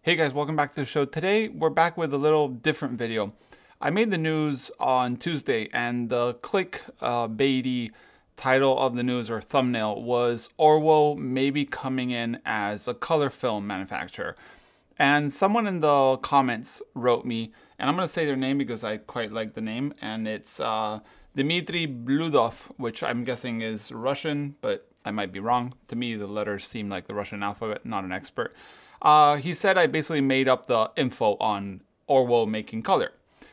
Hey guys, welcome back to the show. Today we're back with a little different video. I made the news on Tuesday and the clickbaity title of the news or thumbnail was ORWO maybe coming in as a color film manufacturer. And someone in the comments wrote me, and I'm going to say their name because I quite like the name, and it's Dmitry Bludov, which I'm guessing is Russian, but I might be wrong. To me, the letters seem like the Russian alphabet, not an expert. He said I basically made up the info on ORWO making color.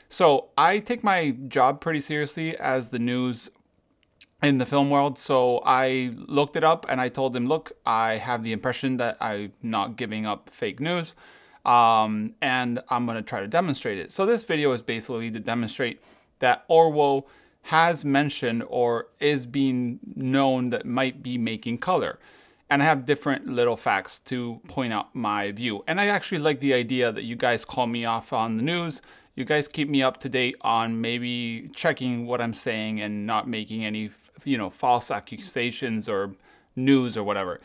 So I take my job pretty seriously as the news in the film world. So I looked it up and I told him, look, I have the impression that I'm not giving up fake news. And I'm going to try to demonstrate it. So this video is basically to demonstrate that ORWO has mentioned or is being known that might be making color. And I have different little facts to point out my view. And I actually like the idea that you guys call me off on the news. You guys keep me up to date on maybe checking what I'm saying and not making any, false accusations or news or whatever.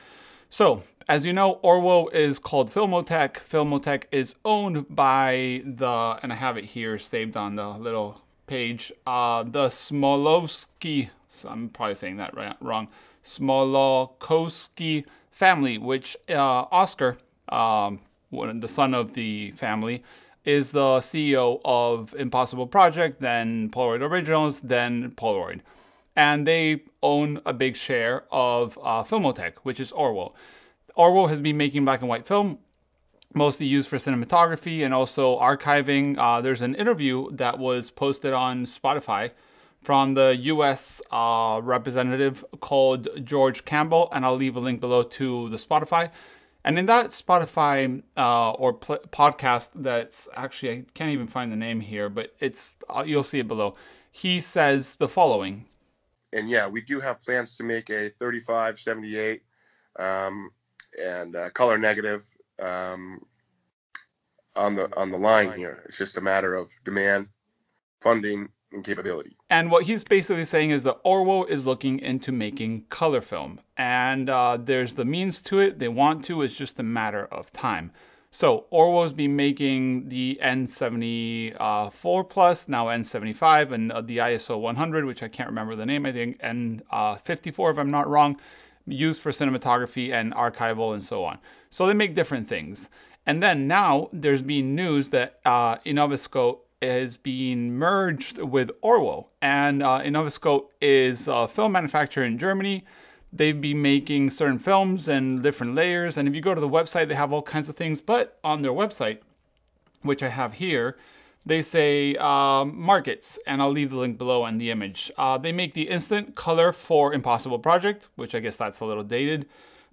So, as you know, ORWO is called Filmotech. Filmotech is owned by and I have it here saved on the little page, the Smolowski, so I'm probably saying that wrong, Smolowski family, which Oscar, the son of the family, is the CEO of Impossible Project, then Polaroid Originals, then Polaroid. And they own a big share of Filmotech, which is ORWO. ORWO has been making black and white film, mostly used for cinematography and also archiving. There's an interview that was posted on Spotify from the US representative called George Campbell, and I'll leave a link below to the Spotify. And in that Spotify podcast, that's actually, I can't even find the name here, but it's you'll see it below. He says the following. And yeah, we do have plans to make a 35-78 and color negative on the line here. It's just a matter of demand, funding, and capability. And what he's basically saying is that ORWO is looking into making color film, and there's the means to it. They want to. It's just a matter of time. So ORWO's been making the N74 Plus, now N75, and the ISO 100, which I can't remember the name. I think N54, if I'm not wrong, used for cinematography and archival and so on. So they make different things. And then now there's been news that Inoviscoat is being merged with ORWO, and Inoviscoat is a film manufacturer in Germany. They've been making certain films and different layers, and if you go to the website, they have all kinds of things. But on their website, which I have here, they say markets, and I'll leave the link below and the image. They make the instant color for Impossible Project, which I guess that's a little dated,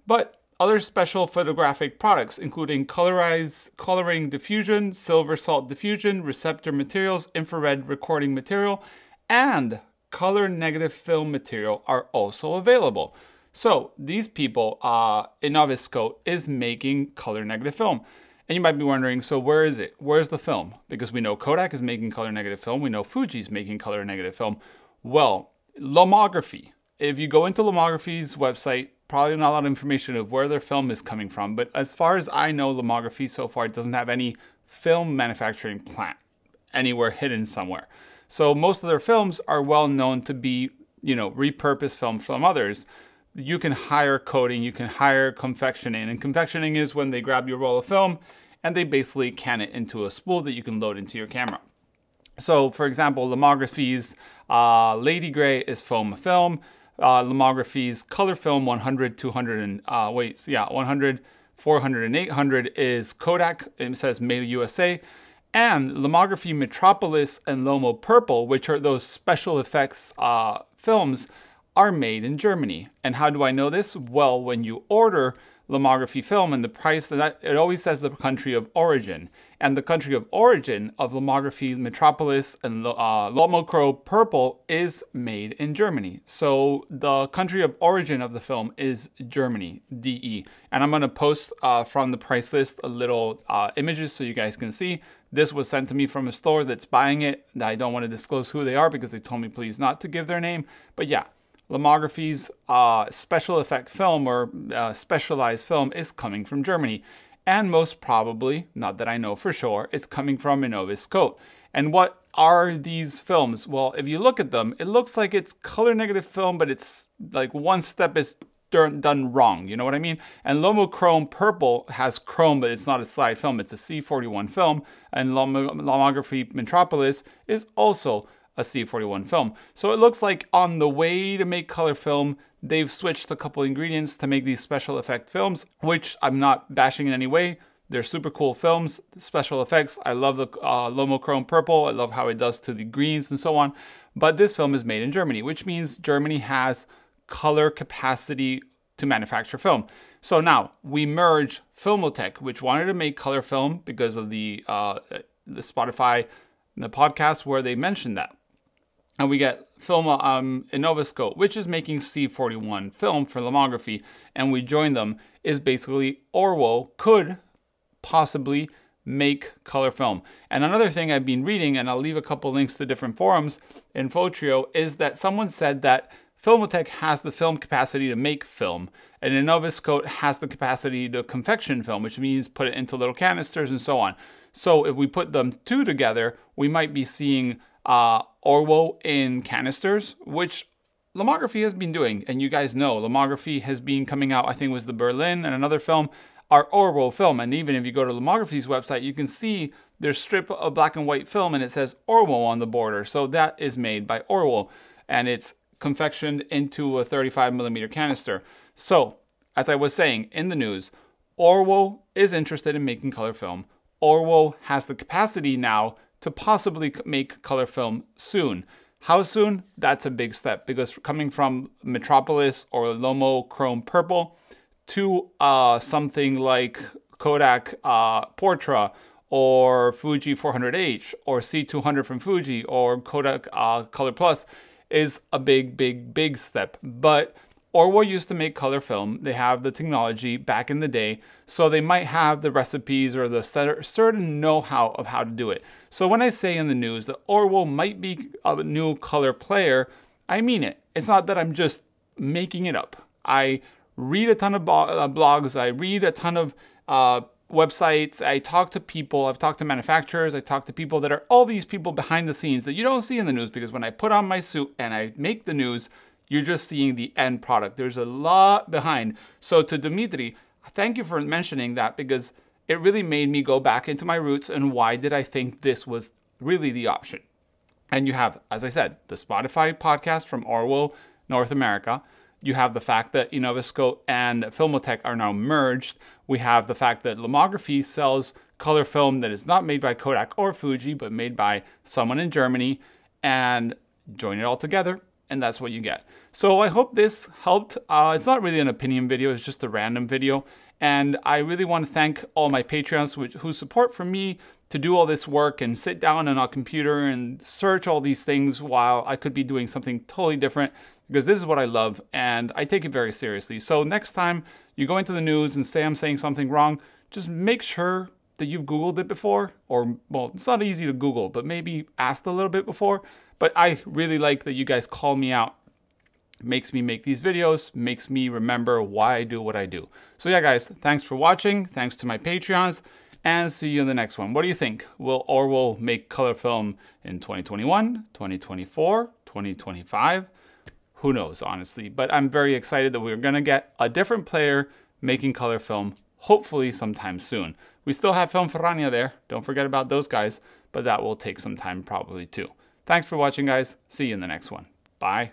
but other special photographic products, including coloring diffusion, silver salt diffusion, receptor materials, infrared recording material, and color negative film material are also available. So these people, Inoviscoat, is making color negative film. And you might be wondering, so where is it? Where's the film? Because we know Kodak is making color negative film. We know Fuji is making color negative film. Well, Lamography. If you go into Lamography's website, probably not a lot of information of where their film is coming from. But as far as I know, Lamography so far doesn't have any film manufacturing plant anywhere hidden somewhere. So most of their films are well known to be, repurposed film from others. You can hire coating, you can hire confectioning, and confectioning is when they grab your roll of film and they basically can it into a spool that you can load into your camera. So for example, Lamography's Lady Gray is foam film. Lamography's color film 100, 200, 100, 400, and 800 is Kodak. It says made in USA. And Lamography Metropolis and Lomo Purple, which are those special effects films, are made in Germany. And how do I know this? Well, when you order Lamography film and the price, it always says the country of origin. And the country of origin of Lamography Metropolis and Lomo Purple is made in Germany. So the country of origin of the film is Germany, DE. And I'm going to post from the price list a little images so you guys can see. This was sent to me from a store that's buying it. I don't want to disclose who they are because they told me please not to give their name. But yeah, Lamography's special effect film or specialized film is coming from Germany. And most probably, not that I know for sure, it's coming from Inoviscoat. And what are these films? Well, if you look at them, it looks like it's color negative film, but it's like one step is done wrong. You know what I mean? And Lamochrome Purple has chrome, but it's not a slide film. It's a C41 film. And Lamography Metropolis is also a C41 film. So it looks like on the way to make color film, they've switched a couple ingredients to make these special effect films, which I'm not bashing in any way. They're super cool films, special effects. I love the Lamochrome Purple. I love how it does to the greens and so on. But this film is made in Germany, which means Germany has color capacity to manufacture film. So now we merge Filmotech, which wanted to make color film because of the Spotify, the podcast where they mentioned that. And we get Inoviscoat, which is making C41 film for Lamography, and we join them. Is basically ORWO could possibly make color film. And another thing I've been reading, and I'll leave a couple links to different forums in Photrio, is that someone said that Filmotech has the film capacity to make film, and Inoviscoat has the capacity to confection film, which means put it into little canisters and so on. So if we put them two together, we might be seeing ORWO in canisters, which Lamography has been doing. And you guys know Lamography has been coming out, I think it was the Berlin and another film, are ORWO film. And even if you go to Lamography's website, you can see their strip of black and white film and it says ORWO on the border. So that is made by ORWO, and it's confectioned into a 35mm canister. So as I was saying in the news, ORWO is interested in making color film. ORWO has the capacity now to possibly make color film soon. How soon? That's a big step, because coming from Metropolis or Lamochrome Purple to something like Kodak Portra or Fuji 400H or C200 from Fuji or Kodak Color Plus is a big step. But ORWO used to make color film. They have the technology back in the day, so they might have the recipes or the certain know-how of how to do it. So when I say in the news that ORWO might be a new color player, I mean it. It's not that I'm just making it up. I read a ton of blogs. I read a ton of websites. I talk to people. I've talked to manufacturers. I talk to people that are all these people behind the scenes that you don't see in the news, because when I put on my suit and I make the news, you're just seeing the end product. There's a lot behind. So to Dimitri, thank you for mentioning that, because it really made me go back into my roots and why did I think this was really the option. And you have, as I said, the Spotify podcast from ORWO North America. You have the fact that Inoviscoat and Filmotech are now merged. We have the fact that Lamography sells color film that is not made by Kodak or Fuji, but made by someone in Germany, and join it all together, and that's what you get. So I hope this helped. It's not really an opinion video, it's just a random video. And I really want to thank all my Patreons who support for me to do all this work and sit down on a computer and search all these things while I could be doing something totally different, because this is what I love and I take it very seriously. So next time you go into the news and say I'm saying something wrong, just make sure that you've Googled it before, or, well, it's not easy to Google, but maybe asked a little bit before. But I really like that you guys call me out. Makes me make these videos, makes me remember why I do what I do. So yeah, guys, thanks for watching. Thanks to my Patreons, and see you in the next one. What do you think? Will ORWO make color film in 2021, 2024, 2025? Who knows, honestly. But I'm very excited that we're gonna get a different player making color film, hopefully sometime soon. We still have Film Ferrania there. Don't forget about those guys, but that will take some time probably too. Thanks for watching, guys. See you in the next one. Bye.